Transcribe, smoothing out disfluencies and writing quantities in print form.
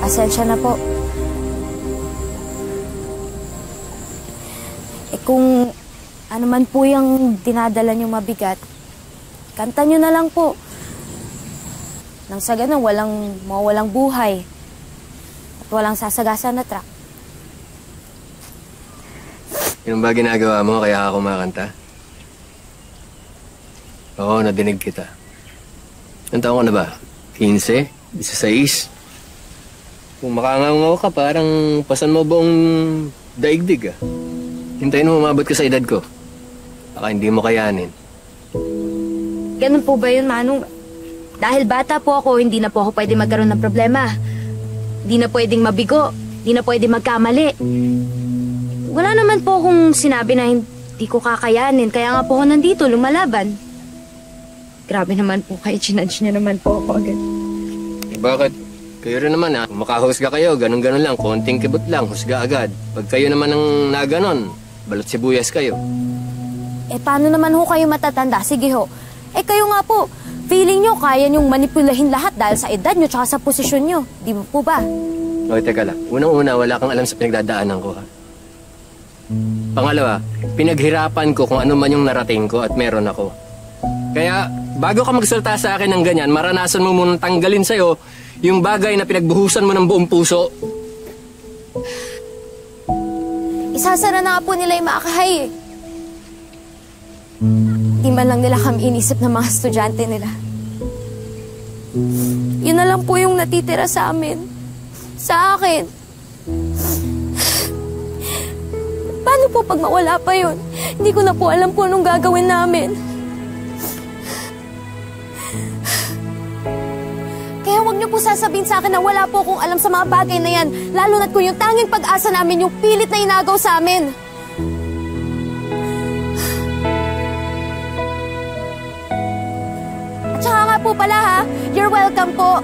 Pasensya na po. Kung ano man po yung dinadala niyong mabigat, kanta niyo na lang po. Nang sa ganun, mawalang buhay at walang sasagasan na truck. Yun ba ginagawa mo kaya ako kumakanta? Oo, nadinig kita. Ilang taon ka na ba? 15? 16? Kung makangangaw ka, parang pasan mo buong daigdig ah. Hintayin mo umabot ka sa edad ko. Baka hindi mo kayanin. Ganun po ba yun, Manong? Dahil bata po ako, hindi na po ako pwede magkaroon ng problema. Hindi na pwedeng mabigo. Hindi na pwede magkamali. Wala naman po akong sinabi na hindi ko kakayanin. Kaya nga po ako nandito, lumalaban. Grabe naman po kayo. Chinudge niya naman po ako agad. Bakit? Kayo rin naman ha. Makahusga kayo, ganun-ganun lang. Konting kibot lang, husga agad. Pag kayo naman ang naganon, balot sibuyas kayo. Paano naman ho kayo matatanda? Sige ho. Kayo nga po, feeling nyo kaya nyong manipulahin lahat dahil sa edad nyo tsaka sa posisyon nyo. Di ba po ba? Okay, teka lang. Unang-una, wala kang alam sa pinagdadaanan ko ha. Pangalawa, pinaghirapan ko kung ano man yung narating ko at meron ako. Kaya, bago ka magsalita sa akin ng ganyan, maranasan mo munang tanggalin sa'yo yung bagay na pinagbuhusan mo ng buong puso. Isasara na nga po nila yung Maakahay eh. Di man lang nila kami inisip ng mga estudyante nila. Yun na lang po yung natitira sa amin. Sa akin. Paano po pag mawala pa yun? Hindi ko na po alam kung anong gagawin namin. Kaya huwag niyo po sasabihin sa akin na wala po akong alam sa mga bagay na yan. Lalo na't kung yung tanging pag-asa namin yung pilit na inagaw sa amin. At saka nga po pala ha, you're welcome po.